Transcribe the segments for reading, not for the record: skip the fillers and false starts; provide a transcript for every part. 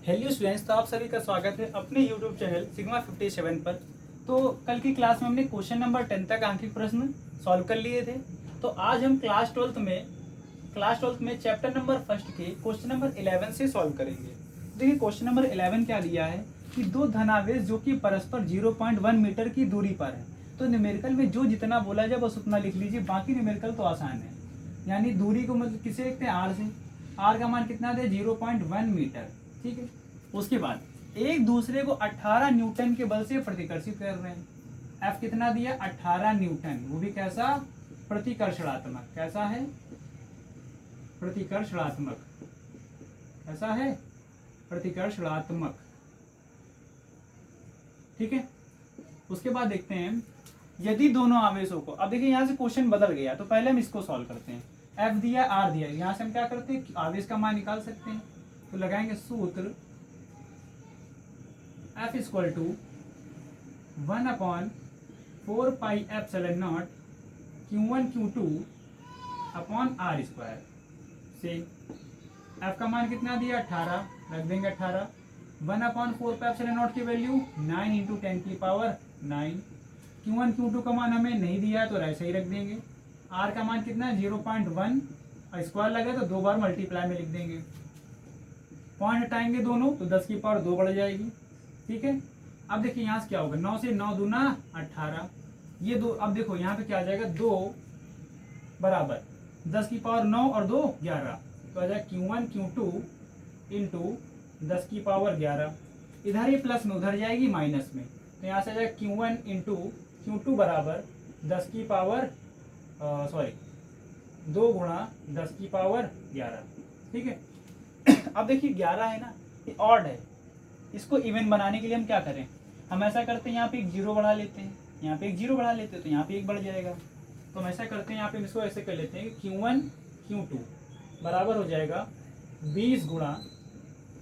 Hello students, तो आप सभी का स्वागत है अपने यूट्यूब चैनल सिग्मा 57 पर। तो कल की क्लास में हमने क्वेश्चन नंबर 10 तक आंकिक प्रश्न सॉल्व कर लिए थे। तो आज हम क्लास 12 में चैप्टर नंबर फर्स्ट के क्वेश्चन नंबर 11 से सॉल्व करेंगे। देखिए क्वेश्चन नंबर 11 क्या दिया है कि दो धनावेश जो कि परस्पर 0.1 मीटर की दूरी पर है। तो न्यूमेरिकल में जो जितना बोला जाए बस उतना लिख लीजिए, बाकी न्यूमेरिकल तो आसान है। यानी दूरी को मतलब किसे लिखते हैं, आर से। आर का मान कितना दे, 0.1 मीटर। ठीक है। उसके बाद एक दूसरे को 18 न्यूटन के बल से प्रतिकर्षित कर रहे हैं। एफ कितना दिया, 18 न्यूटन, वो भी कैसा, प्रतिकर्षणात्मक। कैसा है, प्रतिकर्षणात्मक। कैसा है, प्रतिकर्षणात्मक। ठीक है। उसके बाद देखते हैं यदि दोनों आवेशों को, अब देखिए यहां से क्वेश्चन बदल गया, तो पहले हम इसको सॉल्व करते हैं। एफ दिया, आर दिया, यहां से हम क्या करते हैं, आवेश का मान निकाल सकते हैं। तो लगाएंगे सूत्र F equal to 1/4πε0 Q1 Q2 upon R square से F का मान कितना दिया, 18, रख देंगे 18। 1/4πε0 की वैल्यू 9 इंटू 10 की पावर 9। Q1 Q2 का मान हमें नहीं दिया है तो ऐसे ही रख देंगे। R का मान कितना है, 0.1, स्क्वायर लगे तो 2 बार मल्टीप्लाई में लिख देंगे। पॉइंट हटाएंगे दोनों तो 10 की पावर 2 बढ़ जाएगी। ठीक है। अब देखिए यहाँ से क्या होगा, 9 से 9 दूना 18, ये दो। अब देखो यहाँ पे क्या आ जाएगा, 2 बराबर 10 की पावर 9 और 2 11, तो आ जाएगा Q1 Q2 इंटू 10 की पावर 11। इधर ये प्लस में उधर जाएगी माइनस में, तो यहाँ से आ जाएगा Q1 इंटू Q2 बराबर 10 की पावर 2 गुणा 10 की पावर 11। ठीक है। अब देखिए 11 है ना, ये ऑड है। इसको इवन बनाने के लिए हम क्या करें, हम ऐसा करते हैं यहाँ पे एक जीरो बढ़ा लेते हैं, यहाँ पे एक जीरो बढ़ा लेते हैं, तो यहाँ पे एक बढ़ जाएगा। तो हम ऐसा करते हैं, यहाँ पे इसको ऐसे कर लेते हैं कि Q1 Q2 बराबर हो जाएगा 20 गुणा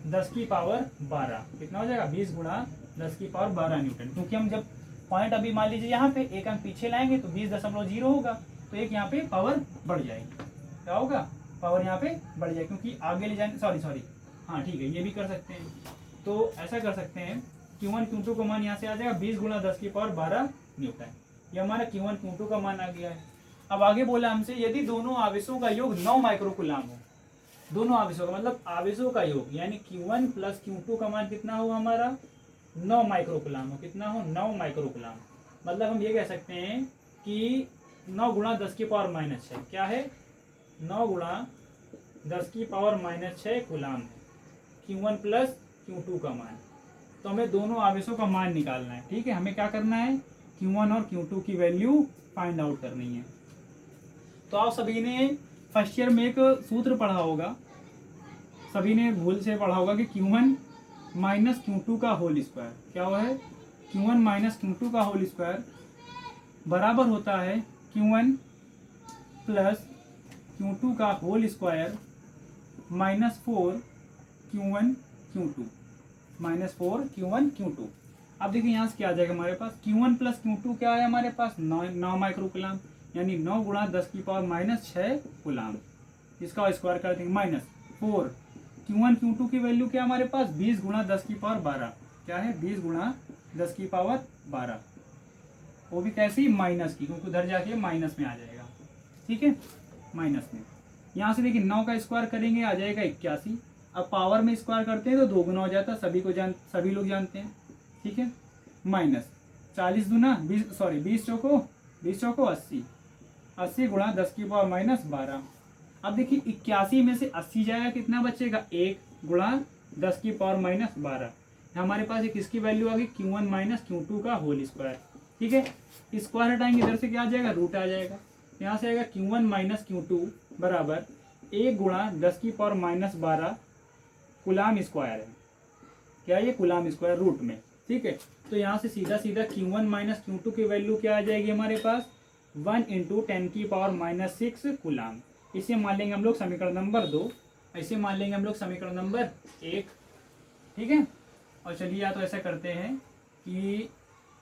10 की पावर 12। कितना हो जाएगा, 20 गुणा 10 की पावर 12 न्यूटन। क्योंकि हम जब पॉइंट अभी मान लीजिए यहाँ पे एक हम पीछे लाएंगे तो 20.0 होगा, तो एक यहाँ पे पावर बढ़ जाएगी। क्या होगा, पावर यहाँ पे बढ़ जाएगी, क्योंकि आगे ले जाएंगे। सॉरी हाँ ठीक है, ये भी कर सकते हैं। तो ऐसा कर सकते हैं, Q1 Q2 का मान यहाँ से आ जाएगा 20 गुणा 10 की पावर 12 न्यूटन। ये हमारा Q1 Q2 का मान आ गया है। अब आगे बोला हमसे यदि दोनों आवेशों का योग 9 माइक्रोकुलाम हो। दोनों आवेशों का मतलब आवेशों का योग, यानी Q1 प्लस Q2 का मान कितना हो हमारा, 9 माइक्रोकुलाम हो। कितना हो, 9 माइक्रोकुलाम। मतलब हम ये कह सकते हैं कि 9 गुणा 10 की पावर -6 क्या है, 9 गुणा 10 की पावर -6 कुलाम है Q1 प्लस Q2 का मान। तो हमें दोनों आवेशों का मान निकालना है। ठीक है, हमें क्या करना है, Q1 और Q2 की वैल्यू फाइंड आउट करनी है। तो आप सभी ने फर्स्ट ईयर में एक सूत्र पढ़ा होगा, सभी ने भूल से पढ़ा होगा कि Q1 माइनस Q2 का होल स्क्वायर क्या हुआ है, Q1 माइनस Q2 का होल स्क्वायर बराबर होता है Q1 प्लस Q2 का whole square -4 Q1 Q2 -4 Q1 Q2। अब देखिए यहाँ से क्या आ जाएगा हमारे पास, Q1 प्लस Q2 क्या है हमारे पास, 9 माइक्रोकुलाम, यानी 9 गुणा 10 की पावर -6 कुलाम। इसका स्क्वायर कर देंगे -4। Q1 Q2 की वैल्यू क्या हमारे पास, 20 गुणा 10 की पावर 12। क्या है, 20 गुणा 10 की पावर 12, वो भी कैसी, माइनस की, क्योंकि उधर जाके माइनस में आ जाएगा। ठीक है, माइनस में। यहाँ से देखिए 9 का स्क्वायर करेंगे आ जाएगा 81। अब पावर में स्क्वायर करते हैं तो 2 गुना हो जाता है, सभी लोग जानते हैं। ठीक है, माइनस 40 दूना 20 चौको 80। 80 गुणा 10 की पावर -12। अब देखिए 81 में से 80 जाएगा, कितना बचेगा, 1 गुणा 10 की पावर -12। हमारे पास एक इसकी वैल्यू आ गई Q1 माइनस Q2 का होल स्क्वायर। ठीक है, स्क्वायर हटाएंगे इधर से क्या आ जाएगा, रूट आ जाएगा। यहाँ से आएगा Q1 माइनस Q2 बराबर 1 गुणा 10 की पावर -12 कुलाम स्क्वायर है। क्या ये, कुलाम स्क्वायर रूट में। ठीक है, तो यहाँ से सीधा Q1 माइनस Q2 की वैल्यू क्या आ जाएगी हमारे पास, 1 इंटू 10 की पावर -6 कुलाम। इसे मान लेंगे हम लोग समीकरण नंबर 2, ऐसे मान लेंगे हम लोग समीकरण नंबर 1। ठीक है, और चलिए या तो ऐसा करते हैं कि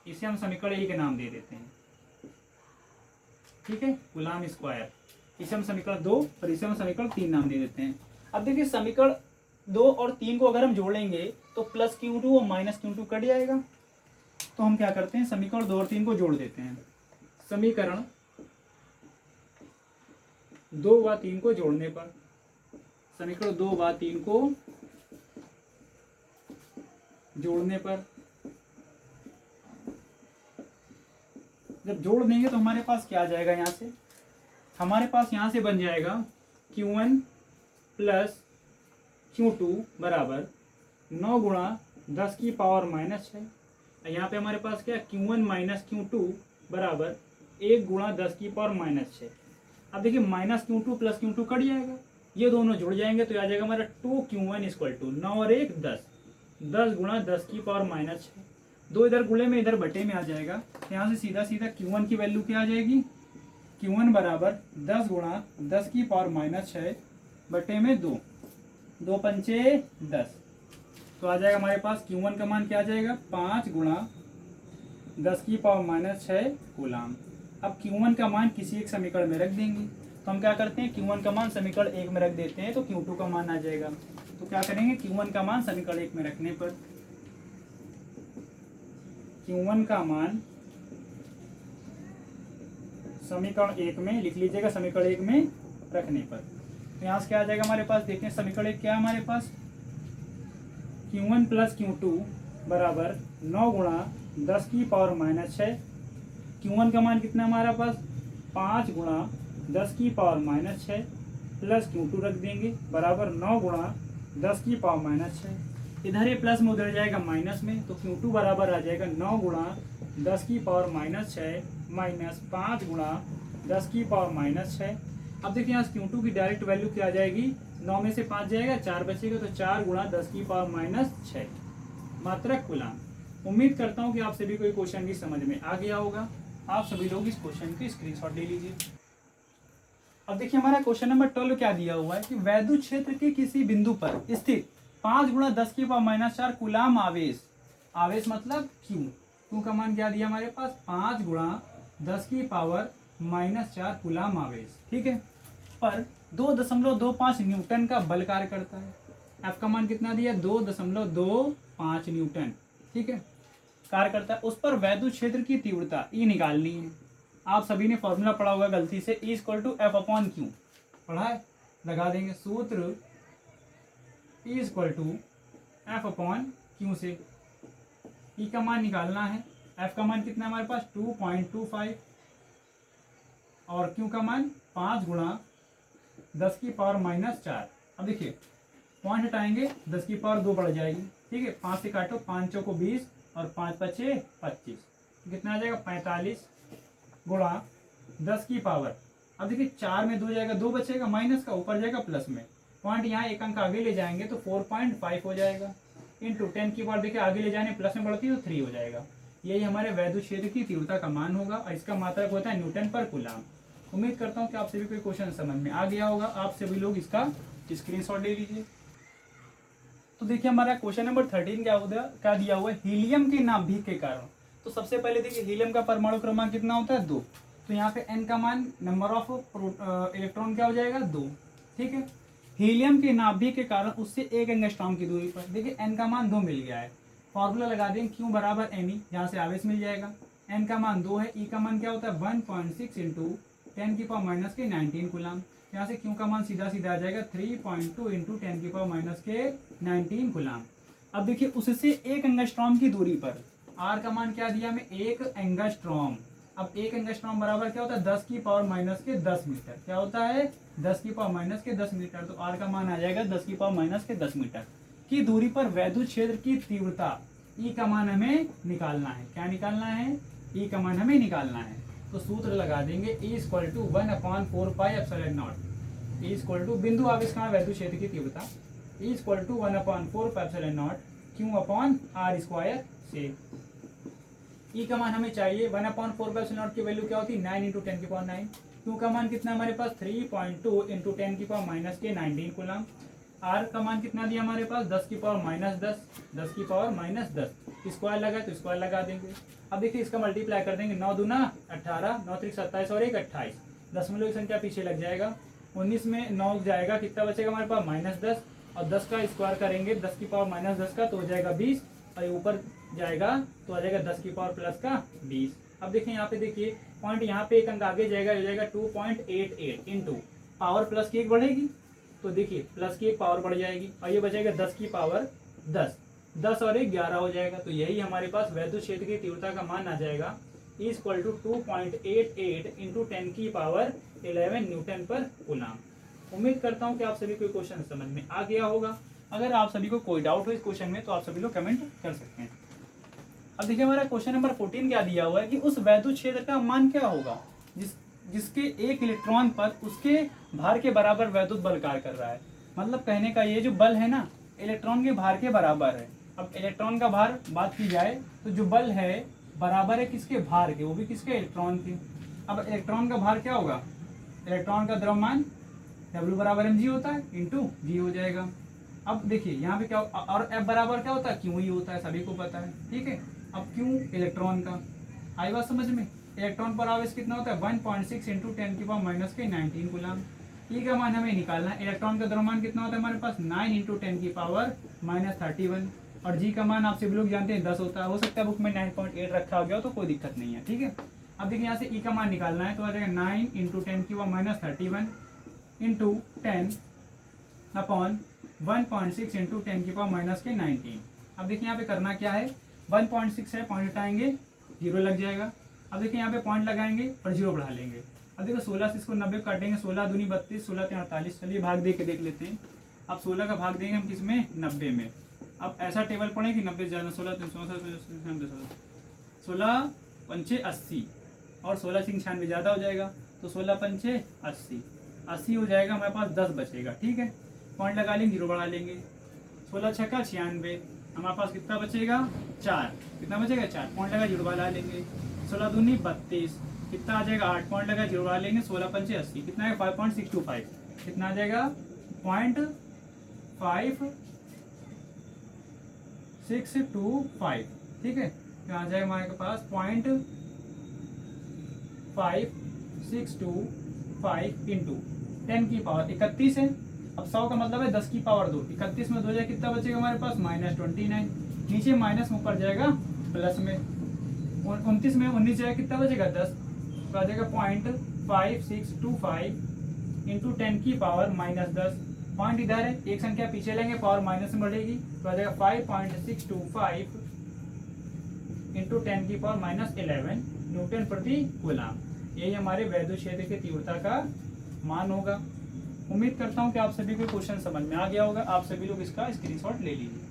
इसे हम समीकरण 1 नाम दे देते हैं। ठीक है, कुलाम स्क्वायर। इसे हम समीकरण 2 और इसे हम समीकरण 3 नाम दे देते हैं। अब देखिए समीकरण 2 और 3 को अगर हम जोड़ेंगे तो प्लस Q2 और माइनस Q2 कट जाएगा। तो हम क्या करते हैं, समीकरण 2 और 3 को जोड़ देते हैं। समीकरण 2 व 3 को जोड़ने पर, समीकरण 2 व 3 को जोड़ने पर जब जोड़ देंगे तो हमारे पास क्या आ जाएगा, यहाँ से हमारे पास यहाँ से बन जाएगा Q1 प्लस Q2 बराबर 9 गुणा 10 की पावर माइनस 6। यहाँ पे हमारे पास क्या, Q1 माइनस Q2 बराबर 1 गुणा 10 की पावर माइनस 6। अब देखिए minus Q2 plus Q2 cut जाएगा, ये दोनों जुड़ जाएंगे तो आ जाएगा हमारा 2Q1 इक्वल टू 9 और 1 10, 10 गुणा 10 की पावर माइनस 6। दो इधर गुणे में इधर बटे में आ जाएगा, तो यहाँ से सीधा सीधा Q1 की वैल्यू क्या आ जाएगी, Q1 बराबर 10 गुणा 10 की पावर माइनस 6 बटे में 2, 2 पंचे 10, तो आ जाएगा हमारे पास Q1 का मान क्या आ जाएगा, 5 गुणा 10 की पावर माइनस 6 कूलाम। अब Q1 का मान किसी एक समीकरण में रख देंगे, तो हम क्या करते हैं, Q1 का मान समीकरण 1 में रख देते हैं तो Q2 का मान आ जाएगा। तो क्या करेंगे, Q1 का मान समीकरण 1 में रखने पर, Q1 का मान समीकरण 1 में लिख लीजिएगा, समीकरण 1 में रखने पर तो यहाँ से क्या आ जाएगा हमारे पास, देखते हैं समीकरण 1 क्या है हमारे पास, Q1 प्लस Q2 बराबर 9 गुणा 10 की पावर माइनस 6। Q1 का मान कितना हमारे पास, 5 गुणा 10 की पावर माइनस 6 प्लस Q2 रख देंगे बराबर 9 गुणा 10 की पावर माइनस 6। इधर ये प्लस में उधर जाएगा माइनस में, तो Q2 बराबर आ जाएगा 9 गुणा 10 की पावर माइनस 6 माइनस 5 गुणा 10 की पावर माइनस 6। अब देखिए यहाँ Q2 की डायरेक्ट वैल्यू क्या आ जाएगी, 9 में से 5 जाएगा 4 बचेगा, तो 4 गुणा 10 की पावर माइनस 6 मात्रक कूलाम। उम्मीद करता हूँ कि आप सभी को ये क्वेश्चन भी समझ में आ गया होगा। आप सभी लोग इस क्वेश्चन की स्क्रीनशॉट ले लीजिए। अब देखिए हमारा क्वेश्चन नंबर 12 क्या दिया हुआ है कि वैद्युत क्षेत्र के किसी बिंदु पर स्थित 5 गुणा 10 की पावर माइनस 4 कूलाम आवेश, आवेश मतलब Q का मान क्या दिया हमारे पास, 5 गुणा 10 की पावर माइनस 4 कूलाम आवेश, ठीक है, पर 2.25 न्यूटन का बल कार्य करता है। F का मान कितना दिया, 2.25 न्यूटन, ठीक है, कार्य करता है। उस पर वैद्युत क्षेत्र की तीव्रता E निकालनी है। आप सभी ने फॉर्मूला पढ़ा होगा गलती से, E equal to F upon Q पढ़ा है, लगा देंगे सूत्र E equal to F upon Q से E का मान निकालना है। F का मान कितना है हमारे पास, 2.25 और Q का मान 5 गुणा 10 की पावर माइनस 4। अब देखिए पॉइंट हटाएंगे 10 की पावर 2 बढ़ जाएगी, ठीक है, 5 से काटो, 5 चौको 20 और 5 पचे 25, कितना आ जाएगा 45 गुणा 10 की पावर। अब देखिए 4 में 2 जाएगा, 2 बचेगा माइनस का, ऊपर जाएगा प्लस में, पॉइंट यहाँ एक अंक आगे ले जाएंगे तो 4.5 हो जाएगा, इंटू 10 की पावर देखिए आगे ले जाने प्लस में बढ़ती है तो 3 हो जाएगा। यही हमारे वैद्युत क्षेत्र की तीव्रता का मान होगा और इसका मात्रक होता है न्यूटन पर कूलाम। उम्मीद करता हूँ कि आप सभी को क्वेश्चन समझ में आ गया होगा। आप सभी लोग इसका स्क्रीनशॉट ले लीजिए। तो देखिए हमारा क्वेश्चन नंबर 13 क्या दिया हुआ है, हीलियम के नाभिक के कारण। तो सबसे पहले देखिए हीलियम का परमाणु क्रमांक कितना होता है, 2, तो यहाँ पे n का मान नंबर ऑफ इलेक्ट्रॉन क्या हो जाएगा, 2, ठीक है। हीलियम के नाभिक के कारण उससे 1 एंगस्ट्रॉम की दूरी पर, देखिए n का मान 2 मिल गया है, फॉर्मूला लगा देंगे Q बराबर Ne, जहाँ से आवेश मिल जाएगा, n का मान 2 है, E का मान क्या होता है 1.6 इंटू 10 की पावर माइनस के 19 कूलाम। यहाँ से Q का मान सीधा सीधा आ जाएगा 3.2 इंटू 10 की पावर माइनस के 19 कूलाम। अब देखिए उससे 1 एंगस्ट्रॉम की दूरी पर R का मान क्या दिया हमें, 1 एंगस्ट्रॉम। अब 1 एंगस्ट्रॉम बराबर क्या होता है 10 की पावर माइनस के 10 मीटर, क्या होता है 10 की पावर माइनस के 10 मीटर, तो R का मान आ जाएगा 10 की पावर माइनस के 10 मीटर की दूरी पर वैद्युत क्षेत्र की तीव्रता E का मान हमें निकालना है। क्या निकालना है, E का मान हमें निकालना है। तो सूत्र लगा देंगे E equal to 1/4 pi epsilon naught, E equal to बिंदु आवेश का वैद्युत क्षेत्र की तीव्रता, E equal to 1/4 pi epsilon naught Q upon R square से। E का मान हमें चाहिए 1/4 पाई एप्सिलॉन नॉट की वैल्यू क्या होती है 9 इंटू 10 की पावर 9, Q का मान कितना हमारे पास 3.2 इंटू 10 की पावर माइनस के 19 कूलाम। R का मान कितना दिया हमारे पास 10 की पावर माइनस 10, 10 की पावर माइनस 10, स्क्वायर लगा तो स्क्वायर लगा देंगे। अब देखिए इसका मल्टीप्लाई कर देंगे, 9 दूना 18, 9 त्रिक 27 और 1 28, दशमलव की संख्या पीछे लग जाएगा, 19 में 9 जाएगा, कितना बचेगा हमारे पास -10, और 10 का स्क्वायर करेंगे 10 की पावर माइनस 10 का तो हो जाएगा 20 और ये ऊपर जाएगा तो आ जाएगा 10 की पावर प्लस का 20। अब देखिए यहाँ पे देखिए पॉइंट यहाँ पे एक अंक आगे जाएगा, हो जाएगा 2.88 इंटू पावर प्लस की एक बढ़ेगी तो देखिए प्लस की एक पावर बढ़ जाएगी और ये बचेगा 10 की पावर 10 और 1 11 हो जाएगा। तो यही हमारे पास वैद्युत क्षेत्र की तीव्रता का मान आ जाएगा इक्वल टू 2.88 इंटू 10 की पावर 11 न्यूटन पर कूलम। उम्मीद करता हूँ कि आप सभी को क्वेश्चन समझ में आ गया होगा। अगर आप सभी को कोई डाउट हो इस क्वेश्चन में तो आप सभी लोग कमेंट कर सकते हैं। अब देखिए हमारा क्वेश्चन नंबर 14 क्या दिया हुआ है कि उस वैद्युत क्षेत्र का मान क्या होगा जिसके एक इलेक्ट्रॉन पर उसके भार के बराबर वैद्युत बल कार्य कर रहा है। मतलब कहने का ये जो बल है ना इलेक्ट्रॉन के भार के बराबर है। अब इलेक्ट्रॉन का भार बात की जाए तो जो बल है बराबर है किसके भार के, वो भी किसके इलेक्ट्रॉन के। अब इलेक्ट्रॉन का भार क्या होगा, इलेक्ट्रॉन का द्रव्यमान W बराबर mg होता है इंटू जी हो जाएगा। अब देखिए यहाँ पे क्या और F बराबर क्या होता है, क्यू ही होता है, सभी को पता है। ठीक है, अब क्यू इलेक्ट्रॉन का आई बात समझ में। इलेक्ट्रॉन पर आवेश कितना होता है 1.6 इंटू 10 की पावर माइनस के 19 कूलम। ई का मान हमें निकालना है। इलेक्ट्रॉन का द्रव्यमान कितना होता है हमारे पास 9 इंटू 10 की पावर माइनस 31 और जी का मान आप सभी लोग जानते हैं 10 होता है। हो सकता है बुक में 9.8 रखा हो गया तो कोई दिक्कत नहीं है। ठीक है, अब देखिए यहाँ से ई का मान निकालना है तो आ जाएगा 9 इंटू 10 की power minus 31 into 10 upon 1.6 into 10 की पावर माइनस के 19। अब देखिए यहाँ पे करना क्या है 1.6 है, पॉइंट हटाएंगे 0 लग जाएगा। अब देखिए यहाँ पे पॉइंट लगाएंगे और 0 बढ़ा लेंगे। अब देखो 16 से इसको 90 काटेंगे, 16 दूनी 32, 16 3 48। चलिए भाग दे के देख लेते हैं। अब 16 का भाग देंगे हम किस में 90 में। अब ऐसा टेबल पढ़े कि 90 ज़्यादा 16 पंचे 80 और 16 से 96 ज़्यादा हो जाएगा तो 16 पंचे 80 हो जाएगा, हमारे पास 10 बचेगा। ठीक है, पॉइंट लगा लेंगे 0 बढ़ा लेंगे। 16 छक्का 96, हमारे पास कितना बचेगा 4, कितना बचेगा 4, पॉइंट लगा 0 बढ़ा लेंगे। 16 दूनी 32, कितना आ जाएगा 8, पॉइंट लगा 0 बढ़ा लेंगे। 16 पंचे 80, कितना है 5.625, कितना आ जाएगा 0.5625। ठीक है, तो आ जाएगा हमारे पास 0.5625 इंटू 10 की पावर 31 है। अब 100 का मतलब है 10 की पावर 2, 31 में 2 जाए कितना बचेगा हमारे पास -29। नीचे माइनस में ऊपर जाएगा प्लस में 29 में 19 जाएगा कितना बचेगा 10, तो आ जाएगा 0.5625 इंटू 10 की पावर -10। पॉइंट इधर है, एक संख्या पीछे लेंगे पावर माइनस में बढ़ेगी तो आ जाएगा 5.625 इंटू 10 की पावर -11 न्यूटन प्रति कूलम। यही हमारे वैद्युत क्षेत्र की तीव्रता का मान होगा। उम्मीद करता हूँ कि आप सभी को क्वेश्चन समझ में आ गया होगा। आप सभी लोग इसका स्क्रीनशॉट ले लीजिए।